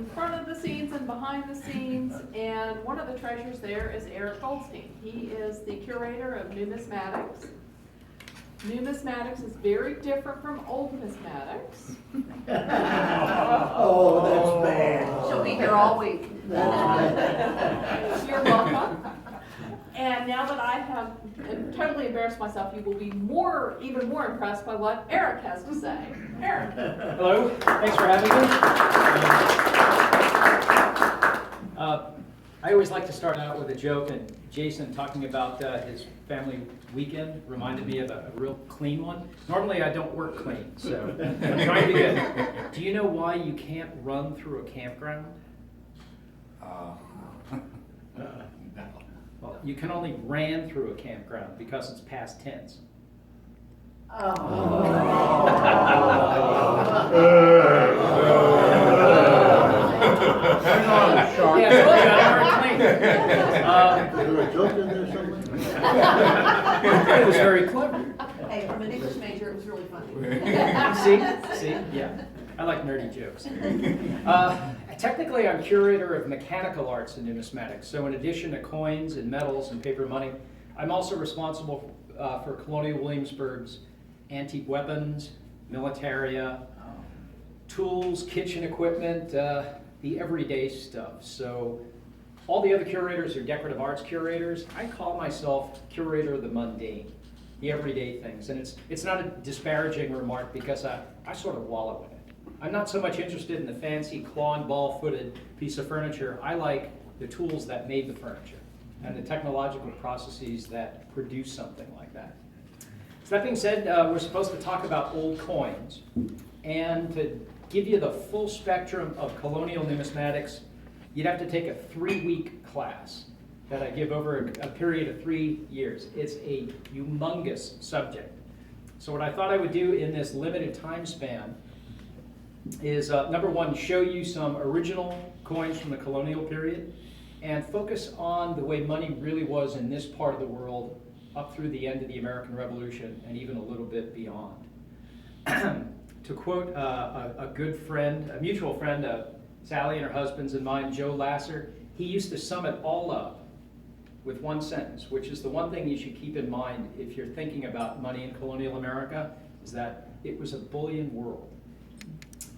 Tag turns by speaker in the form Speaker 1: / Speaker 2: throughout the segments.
Speaker 1: in front of the scenes and behind the scenes, and one of the treasures there is Erik Goldstein. He is the curator of numismatics. Numismatics is very different from old numismatics.
Speaker 2: Oh, that's bad.
Speaker 1: She'll be here all week. You're welcome. And now that I have totally embarrassed myself, you will be even more impressed by what Erik has to say. Erik.
Speaker 3: Hello, thanks for having me. I always like to start out with a joke, and Jason talking about his family weekend reminded me of a real clean one. Normally I don't work clean, so I'm trying to be good. Do you know why you can't run through a campground? Well, you can only ran through a campground because it's past tense.
Speaker 2: Hang on, Shark.
Speaker 3: Yeah, I told you I don't work clean.
Speaker 2: Is there a joke in there somewhere?
Speaker 3: It was very clever.
Speaker 4: Hey, from an English major, it was really funny.
Speaker 3: See, yeah. I like nerdy jokes. Technically, I'm curator of mechanical arts and numismatics. So in addition to coins and medals and paper money, I'm also responsible for Colonial Williamsburg's antique weapons, militaria, tools, kitchen equipment, the everyday stuff. So all the other curators are decorative arts curators. I call myself curator of the mundane, the everyday things. And it's not a disparaging remark because I sort of wallow in it. I'm not so much interested in the fancy claw and ball-footed piece of furniture. I like the tools that made the furniture and the technological processes that produce something like that. So that being said, we're supposed to talk about old coins. And to give you the full spectrum of colonial numismatics, you'd have to take a 3-week class that I give over a period of 3 years. It's a humongous subject. So what I thought I would do in this limited time span is, number one, show you some original coins from the colonial period and focus on the way money really was in this part of the world up through the end of the American Revolution and even a little bit beyond. To quote a good friend, a mutual friend of Sally and her husband's and mine, Joe Lasser, he used to sum it all up with one sentence, which is the one thing you should keep in mind if you're thinking about money in colonial America, is that it was a bullion world.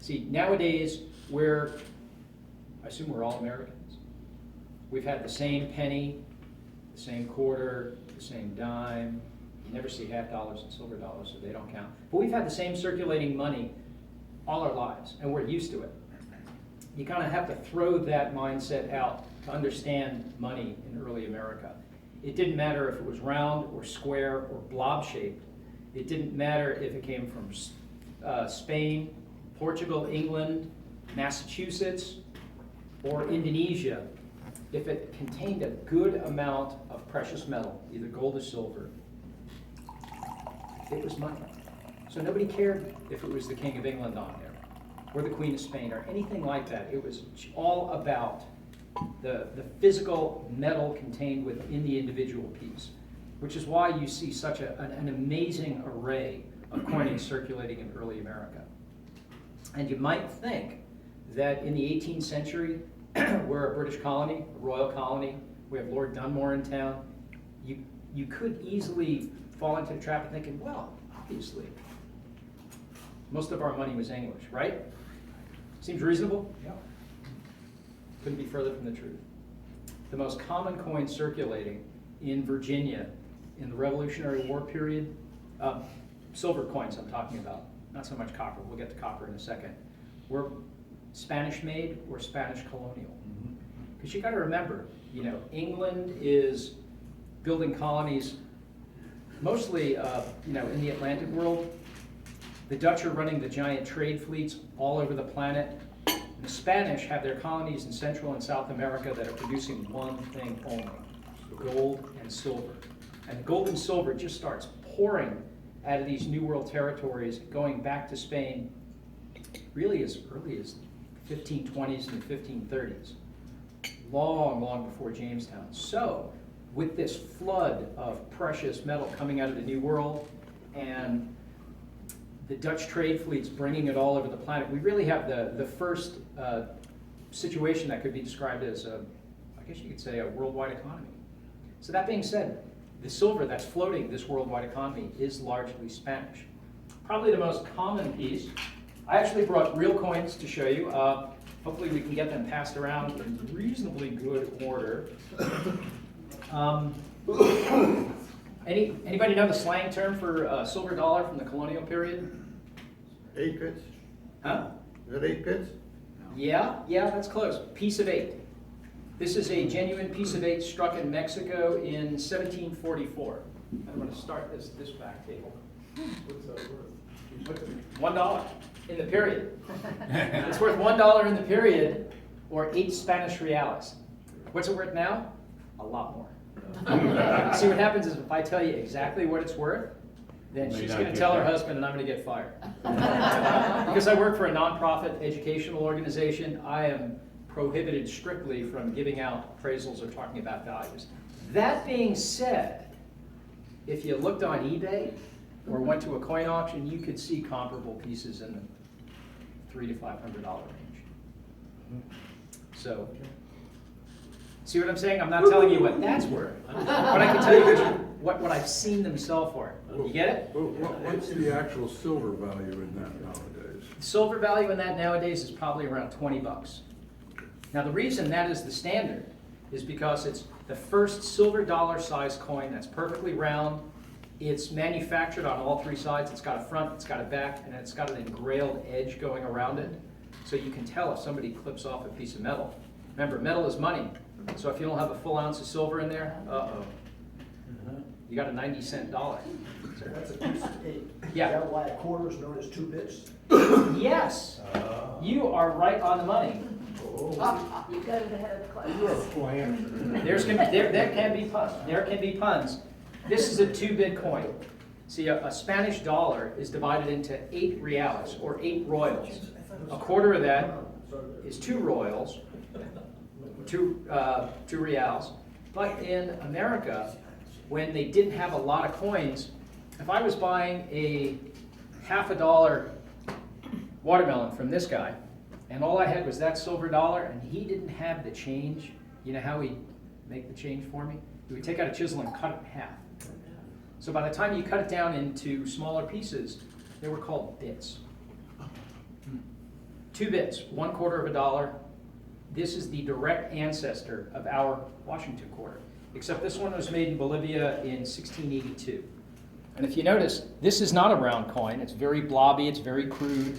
Speaker 3: See, nowadays, I assume we're all Americans. We've had the same penny, the same quarter, the same dime. You never see half dollars and silver dollars, so they don't count. But we've had the same circulating money all our lives, and we're used to it. You kind of have to throw that mindset out to understand money in early America. It didn't matter if it was round or square or blob-shaped. It didn't matter if it came from Spain, Portugal, England, Massachusetts, or Indonesia. If it contained a good amount of precious metal, either gold or silver, it was money. So nobody cared if it was the King of England on there, or the Queen of Spain, or anything like that. It was all about the physical metal contained within the individual piece, which is why you see such an amazing array of coinage circulating in early America. And you might think that in the 18th century, we're a British colony, a royal colony, we have Lord Dunmore in town, you could easily fall into the trap of thinking, well, obviously, most of our money was English, right? Seems reasonable? Yeah. Couldn't be further from the truth. The most common coin circulating in Virginia in the Revolutionary War period, silver coins I'm talking about, not so much copper, we'll get to copper in a second, were Spanish made or Spanish colonial. Because you got to remember, England is building colonies mostly in the Atlantic world. The Dutch are running the giant trade fleets all over the planet. The Spanish have their colonies in Central and South America that are producing one thing only, gold and silver. And the gold and silver just starts pouring out of these New World territories, going back to Spain really as early as the 1520s and the 1530s, long before Jamestown. So with this flood of precious metal coming out of the New World and the Dutch trade fleets bringing it all over the planet, we really have the first situation that could be described as I guess you could say a worldwide economy. So that being said, the silver that's floating this worldwide economy is largely Spanish. Probably the most common piece. I actually brought real coins to show you. Hopefully we can get them passed around in reasonably good order. Anybody know the slang term for silver dollar from the colonial period?
Speaker 2: 8 bits?
Speaker 3: Huh?
Speaker 2: Is that 8 bits?
Speaker 3: Yeah, that's close. Piece of 8. This is a genuine piece of 8 struck in Mexico in 1744. I'm going to start this back table.
Speaker 5: What's that worth?
Speaker 3: $1 in the period. It's worth $1 in the period, or 8 Spanish reales. What's it worth now? A lot more. See, what happens is if I tell you exactly what it's worth, then
Speaker 5: May
Speaker 3: she's
Speaker 5: not
Speaker 3: going to
Speaker 5: get
Speaker 3: tell her
Speaker 5: that.
Speaker 3: husband and I'm going to get fired. Because I work for a nonprofit educational organization, I am prohibited strictly from giving out appraisals or talking about values. That being said, if you looked on eBay or went to a coin auction, you could see comparable pieces in the $300 to $500 range. So, see what I'm saying? I'm not telling you what that's worth, but I can tell you what I've seen them sell for. You get it?
Speaker 5: What's the actual silver value in that nowadays?
Speaker 3: Silver value in that nowadays is probably around 20 bucks. Now the reason that is the standard is because it's the first silver dollar size coin that's perfectly round. It's manufactured on all 3 sides. It's got a front, it's got a back, and it's got an engrailed edge going around it. So you can tell if somebody clips off a piece of metal. Remember, metal is money. So if you don't have a full ounce of silver in there, uh-oh. You got a 90-cent dollar.
Speaker 6: That's a piece of 8.
Speaker 3: Yeah.
Speaker 6: Is that why a quarter is known as 2 bits?
Speaker 3: Yes, you are right on the money.
Speaker 4: You got it ahead of the class.
Speaker 5: You're a planter.
Speaker 3: There can be puns. There can be puns. This is a 2-bit coin. See, a Spanish dollar is divided into 8 reales, or 8 royals. A quarter of that is 2 royals, 2 reals. But in America, when they didn't have a lot of coins, if I was buying a $50 watermelon from this guy, and all I had was that silver dollar, and he didn't have the change, you know how he'd make the change for me? He would take out a chisel and cut it in half. So by the time you cut it down into smaller pieces, they were called bits. 2 bits, 1/4 of a dollar. This is the direct ancestor of our Washington quarter, except this one was made in Bolivia in 1682. And if you notice, this is not a round coin. It's very blobby, it's very crude.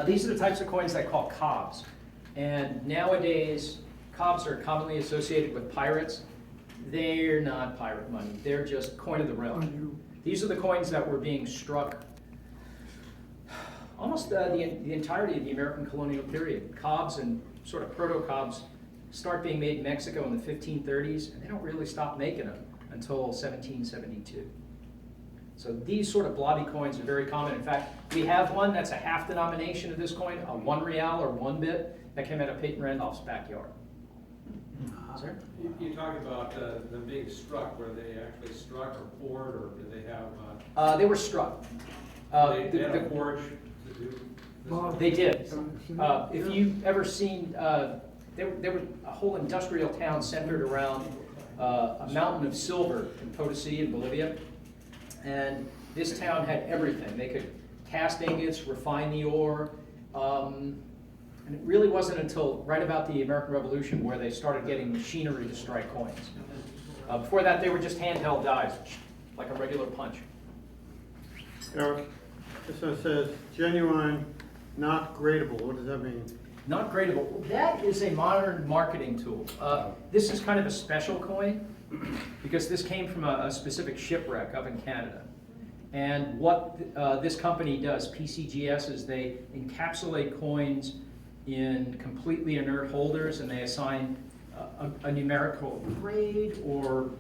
Speaker 3: These are the types of coins that call cobs. And nowadays, cobs are commonly associated with pirates. They're not pirate money. They're just coin of the realm. These are the coins that were being struck almost the entirety of the American colonial period. Cobs and sort of proto-cobs start being made in Mexico in the 1530s, and they don't really stop making them until 1772. So these sort of blobby coins are very common. In fact, we have one that's a half denomination of this coin, a 1 real or 1 bit, that came out of Peyton Randolph's backyard. Sir?
Speaker 7: You talk about them being struck, were they actually struck or poured, or did they have,
Speaker 3: They were struck.
Speaker 7: they had a forge to do this?
Speaker 3: They did. If you've ever seen, there was a whole industrial town centered around a mountain of silver in Potosi in Bolivia. And this town had everything. They could cast ingots, refine the ore. And it really wasn't until right about the American Revolution where they started getting machinery to strike coins. Before that, they were just handheld dies, like a regular punch.
Speaker 2: Eric, this one says genuine, not gradable. What does that mean?
Speaker 3: Not gradable. That is a modern marketing tool. This is kind of a special coin because this came from a specific shipwreck up in Canada. And what this company does, PCGS, is they encapsulate coins in completely inert holders, and they assign a numerical grade or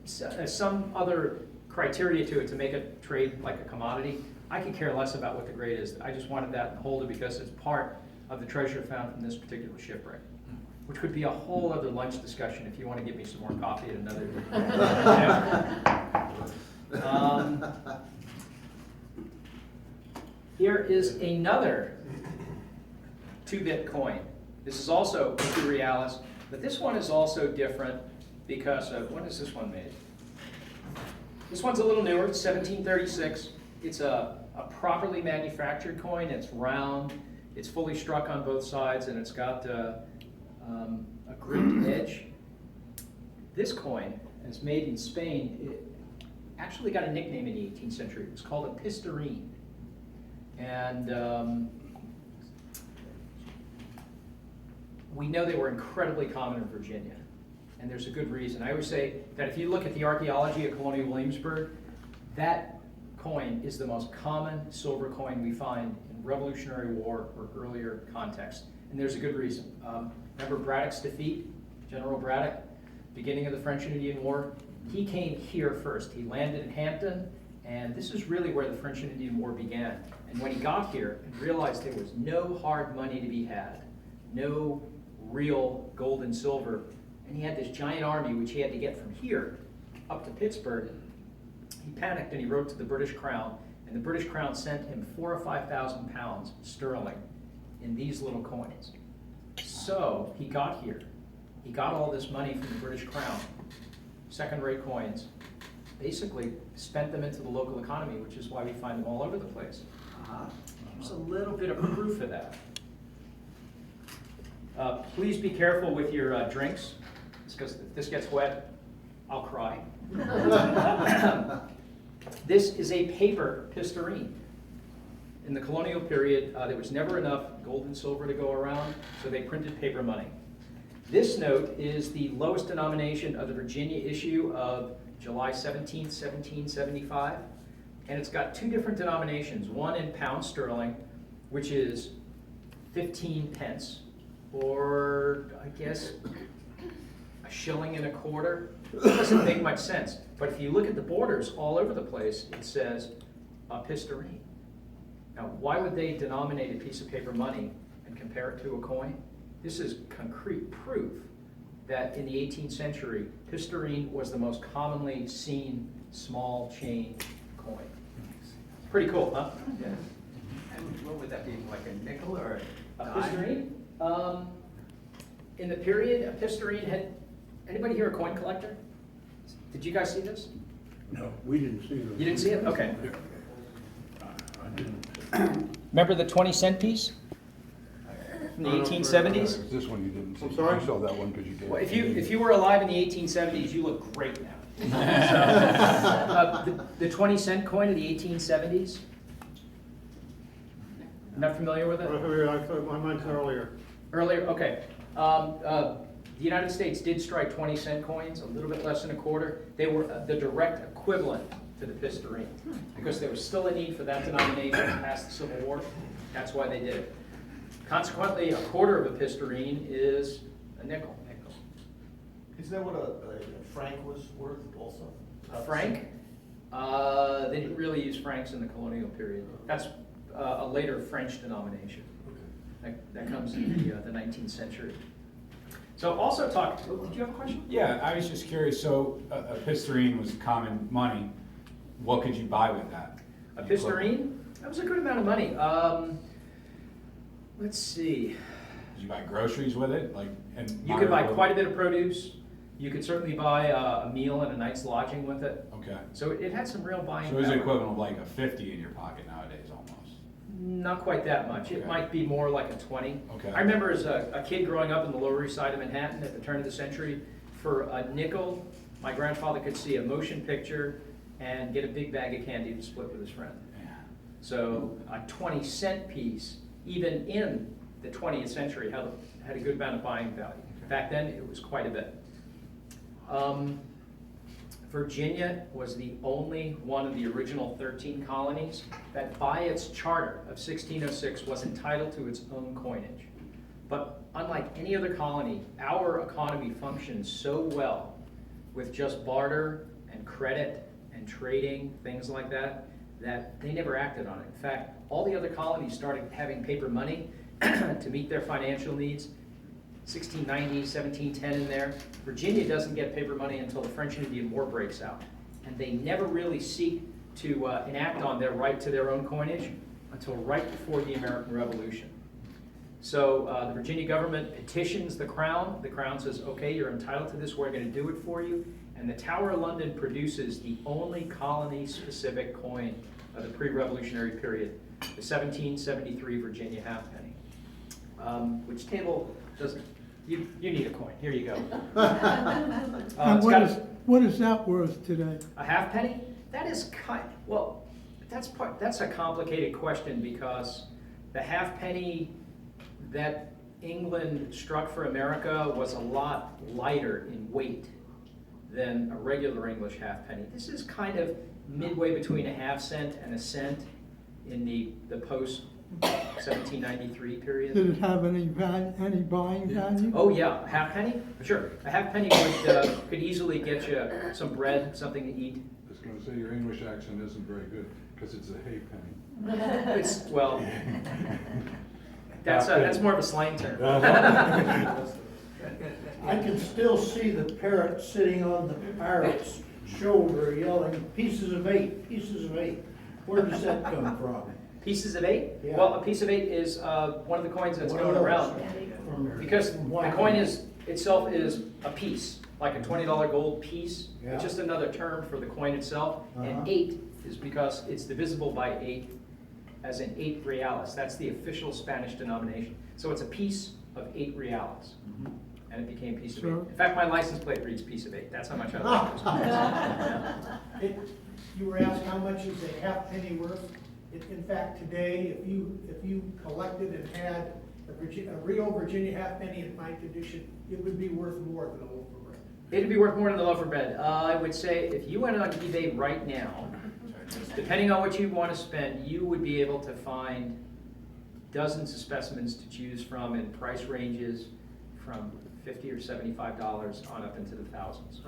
Speaker 3: some other criteria to it to make it trade like a commodity. I could care less about what the grade is. I just wanted that in the holder because it's part of the treasure found from this particular shipwreck, which would be a whole other lunch discussion if you want to give me some more coffee at another Here is another 2-bit coin. This is also imperialis, but this one is also different because of, when is this one made? This one's a little newer, it's 1736. It's a properly manufactured coin. It's round, it's fully struck on both sides, and it's got a gripped edge. This coin is made in Spain. It actually got a nickname in the 18th century. It was called a pistarine. And we know they were incredibly common in Virginia, and there's a good reason. I always say that if you look at the archaeology of Colonial Williamsburg, that coin is the most common silver coin we find in Revolutionary War or earlier context, and there's a good reason. Remember Braddock's defeat, General Braddock, beginning of the French and Indian War? He came here first. He landed in Hampton, and this is really where the French and Indian War began. And when he got here and realized there was no hard money to be had, no real gold and silver, and he had this giant army which he had to get from here up to Pittsburgh, he panicked and he wrote to the British Crown, and the British Crown sent him 4,000 or 5,000 pounds sterling in these little coins. So he got here. He got all this money from the British Crown, second-rate coins, basically spent them into the local economy, which is why we find them all over the place. There's a little bit of proof of that. Please be careful with your drinks, because if this gets wet, I'll cry. This is a paper pistarine. In the colonial period, there was never enough gold and silver to go around, so they printed paper money. This note is the lowest denomination of the Virginia issue of July 17th, 1775, and it's got two different denominations, one in pounds sterling, which is 15 pence, or I guess a shilling and a quarter. It doesn't make much sense, but if you look at the borders all over the place, it says a pistarine. Now, why would they denominate a piece of paper money and compare it to a coin? This is concrete proof that in the 18th century, pistarine was the most commonly seen small chain coin. Pretty cool, huh?
Speaker 8: Yeah. And what would that be, like a nickel or
Speaker 3: A pistarine? In the period, a pistarine had, anybody here a coin collector? Did you guys see this?
Speaker 5: No, we didn't see those.
Speaker 3: You didn't see it? Okay.
Speaker 5: I didn't.
Speaker 3: Remember the 20-cent piece from the 1870s?
Speaker 5: This one you didn't see.
Speaker 2: I'm sorry?
Speaker 5: You saw that one because you did.
Speaker 3: Well, if you were alive in the 1870s, you look great now. So, the 20-cent coin of the 1870s. Not familiar with it?
Speaker 2: I thought my mind's earlier.
Speaker 3: Earlier, okay. The United States did strike 20-cent coins, a little bit less than a quarter. They were the direct equivalent to the pistarine, because there was still a need for that denomination past the Civil War. That's why they did it. Consequently, a quarter of a pistarine is a nickel.
Speaker 6: Is that what a franc was worth also?
Speaker 3: A franc? They didn't really use francs in the colonial period. That's a later French denomination. That comes in the 19th century. So also talk, did you have a question?
Speaker 9: Yeah, I was just curious, so a pistarine was common money. What could you buy with that?
Speaker 3: A pistarine? That was a good amount of money. Let's see.
Speaker 9: Did you buy groceries with it?
Speaker 3: You could buy quite a bit of produce. You could certainly buy a meal and a night's lodging with it.
Speaker 9: Okay.
Speaker 3: So it had some real buying
Speaker 9: So it was the
Speaker 3: power.
Speaker 9: equivalent of like a 50 in your pocket nowadays almost.
Speaker 3: Not quite that much. It
Speaker 9: Okay.
Speaker 3: might be more like a 20.
Speaker 9: Okay.
Speaker 3: I remember as a kid growing up in the Lower East Side of Manhattan at the turn of the century, for a nickel, my grandfather could see a motion picture and get a big bag of candy to split with his friend.
Speaker 9: Yeah.
Speaker 3: So a 20-cent piece, even in the 20th century, had a good amount of buying value. Back then, it was quite a bit. Virginia was the only one of the original 13 colonies that by its charter of 1606 was entitled to its own coinage. But unlike any other colony, our economy functions so well with just barter and credit and trading, things like that, that they never acted on it. In fact, all the other colonies started having paper money to meet their financial needs. 1690, 1710 in there. Virginia doesn't get paper money until the French and Indian War breaks out. And they never really seek to enact on their right to their own coinage until right before the American Revolution. So the Virginia government petitions the Crown. The Crown says, okay, you're entitled to this, we're going to do it for you. And the Tower of London produces the only colony-specific coin of the pre-revolutionary period, the 1773 Virginia halfpenny. Which table doesn't, you need a coin, here you go.
Speaker 10: And
Speaker 3: It's
Speaker 10: what
Speaker 3: got
Speaker 10: is, what is that worth today?
Speaker 3: a halfpenny? That is well, that's a complicated question because the halfpenny that England struck for America was a lot lighter in weight than a regular English halfpenny. This is kind of midway between a half cent and a cent in the post 1793 period.
Speaker 10: Did it have any buying value?
Speaker 3: Oh yeah, a halfpenny? Sure. A halfpenny could easily get you some bread, something to eat.
Speaker 5: I was gonna say your English accent isn't very good, because it's a halfpenny.
Speaker 3: It's, well, that's more of a slang term.
Speaker 11: I can still see the parrot sitting on the parrot's shoulder yelling, "Pieces of eight, pieces of eight." Where does that come from?
Speaker 3: Pieces of 8?
Speaker 11: Yeah.
Speaker 3: Well, a piece of 8 is one of the coins that's
Speaker 11: One of
Speaker 3: going
Speaker 11: those.
Speaker 3: around. Because the coin itself is a piece, like a $20 gold piece.
Speaker 11: Yeah.
Speaker 3: It's just another term for the coin itself. And 8 is because it's divisible by 8, as in 8 reales. That's the official Spanish denomination. So it's a piece of 8 reales. And it became piece of 8.
Speaker 10: Sure.
Speaker 3: In fact, my license plate reads piece of 8. That's how much I like this coin.
Speaker 12: You were asked how much is a halfpenny worth? In fact, today, if you collected and had a real Virginia halfpenny in fine condition, it would be worth more than a loaf of bread.
Speaker 3: It'd be worth more than the loaf of bread. I would say if you went on eBay right now, depending on what you want to spend, you would be able to find dozens of specimens to choose from in price ranges from $50 or $75 on up into the thousands.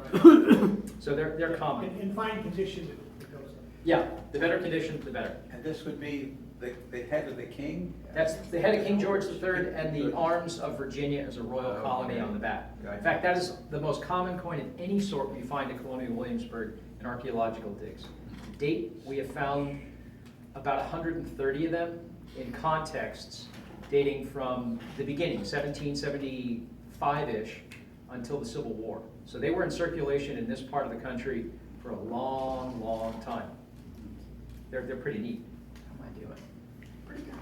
Speaker 3: So they're common.
Speaker 12: In fine condition, it goes up.
Speaker 3: Yeah, the better condition, the better.
Speaker 8: And this would be the head of the king?
Speaker 3: That's the head of King George III and the arms of Virginia as a royal colony on the back. In fact, that is the most common coin of any sort we find in Colonial Williamsburg in archaeological digs. To date, we have found about 130 of them in contexts dating from the beginning, 1775-ish, until the Civil War. So they were in circulation in this part of the country for a long, long time. They're pretty neat. How am I doing? Pretty good.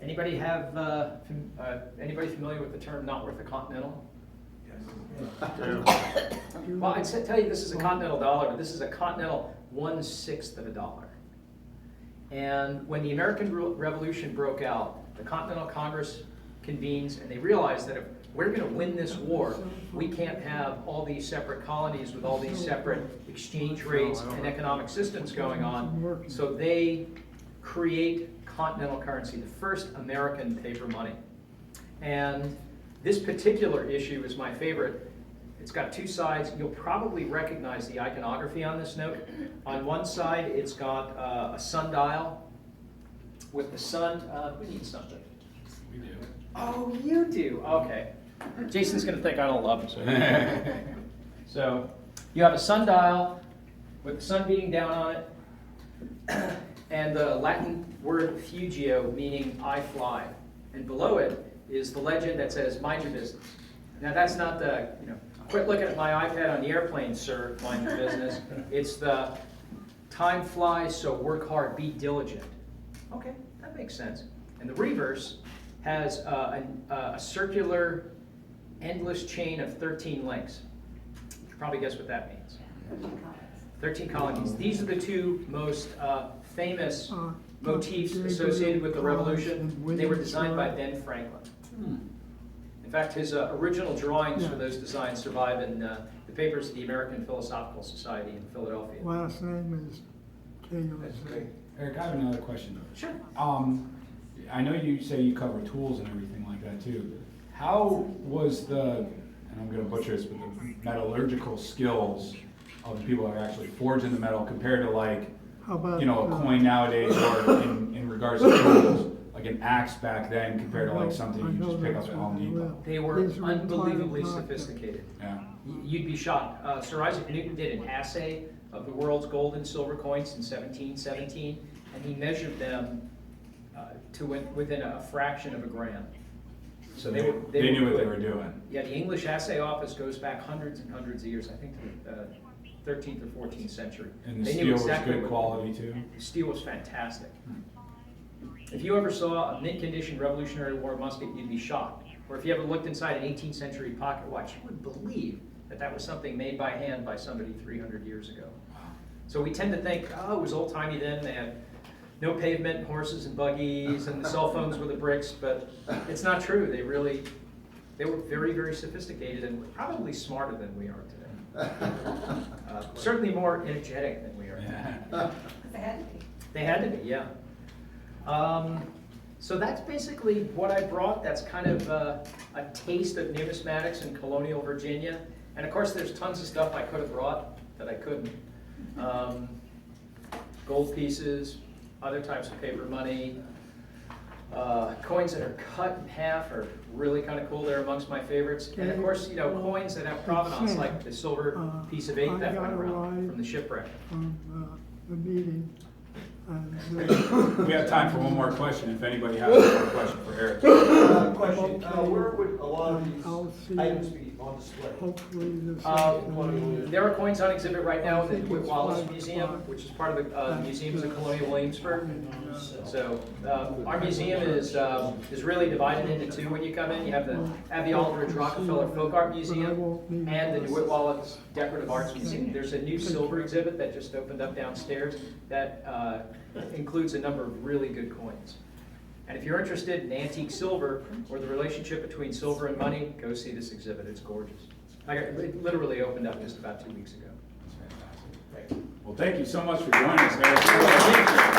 Speaker 3: Anybody have, anybody familiar with the term not worth a continental? Well, I'd tell you this is a continental dollar, but this is a continental 1/6 of a dollar. And when the American Revolution broke out, the Continental Congress convenes and they realized that if we're going to win this war, we can't have all these separate colonies with all these separate exchange rates and economic systems going on. So they create continental currency, the first American paper money. And this particular issue is my favorite. It's got two sides. You'll probably recognize the iconography on this note. On one side, it's got a sundial with the sun. Who needs something?
Speaker 9: We do.
Speaker 3: Oh, you do? Okay. Jason's going to think I don't love him. So you have a sundial with the sun beating down on it, and the Latin word fugio, meaning I fly. And below it is the legend that says, mind your business. Now that's not the, quit looking at my iPad on the airplane, sir, mind your business. It's the time flies, so work hard, be diligent. Okay, that makes sense. And the reverse has a circular, endless chain of 13 links. You can probably guess what that means. 13 colonies. These are the two most famous motifs associated with the Revolution. They were designed by Ben Franklin. In fact, his original drawings for those designs survive in the papers of the American Philosophical Society in Philadelphia.
Speaker 10: Last name is
Speaker 8: That's great.
Speaker 9: Eric, I have another question.
Speaker 3: Sure.
Speaker 9: I know you say you cover tools and everything like that too. How was and I'm going to butcher this, but the metallurgical skills of the people that are actually forging the metal compared to like,
Speaker 10: how about,
Speaker 9: a coin nowadays, or in regards to tools, like an axe back then compared to like something you just pick up at Home Depot?
Speaker 3: They were
Speaker 10: These are
Speaker 3: unbelievably
Speaker 10: retired doctors.
Speaker 3: sophisticated.
Speaker 9: Yeah.
Speaker 3: You'd be shocked. Sir Isaac Newton did an assay of the world's gold and silver coins in 1717, and he measured them to within a fraction of a gram. So
Speaker 9: They
Speaker 3: were
Speaker 9: knew what they
Speaker 3: good.
Speaker 9: were doing.
Speaker 3: Yeah, the English Assay Office goes back hundreds and hundreds of years, I think to the 13th or 14th century.
Speaker 9: And the
Speaker 3: They knew
Speaker 9: steel was
Speaker 3: exactly
Speaker 9: good
Speaker 3: what-
Speaker 9: quality too?
Speaker 3: The steel was fantastic. If you ever saw a mint-condition Revolutionary War musket, you'd be shocked. Or if you ever looked inside an 18th century pocket watch, you would believe that that was something made by hand by somebody 300 years ago. So we tend to think, oh, it was old-timey then, they had no pavement, and horses and buggies, and the cell phones were the bricks, but it's not true. They were very, very sophisticated and probably smarter than we are today. Certainly more energetic than we are today.
Speaker 9: Yeah.
Speaker 4: They had to be.
Speaker 3: They had to be, yeah. So that's basically what I brought. That's kind of a taste of numismatics in colonial Virginia. And of course, there's tons of stuff I could have brought that I couldn't. Gold pieces, other types of paper money, coins that are cut in half are really kind of cool. They're amongst my favorites. And of course, you know, coins that have provenance, like the silver piece of 8 that went around from the shipwreck.
Speaker 10: From the meeting.
Speaker 9: We have time for one more question, if anybody has one more question for Eric.
Speaker 6: Question, where would a lot of
Speaker 10: I'll
Speaker 6: these
Speaker 10: see
Speaker 6: items be on display?
Speaker 10: Hopefully this.
Speaker 3: There are coins on exhibit right now in the DeWitt Wallace Museum, which is part of the museums of Colonial Williamsburg. So our museum is really divided into two when you come in. You have the Abbey Aldridge Rockefeller Folk Art Museum and the DeWitt Wallace Decorative Arts Museum. There's a new silver exhibit that just opened up downstairs that includes a number of really good coins. And if you're interested in antique silver or the relationship between silver and money, go see this exhibit. It's gorgeous. It literally opened up just about 2 weeks ago.
Speaker 9: That's fantastic. Well, thank you so much for joining us, Eric.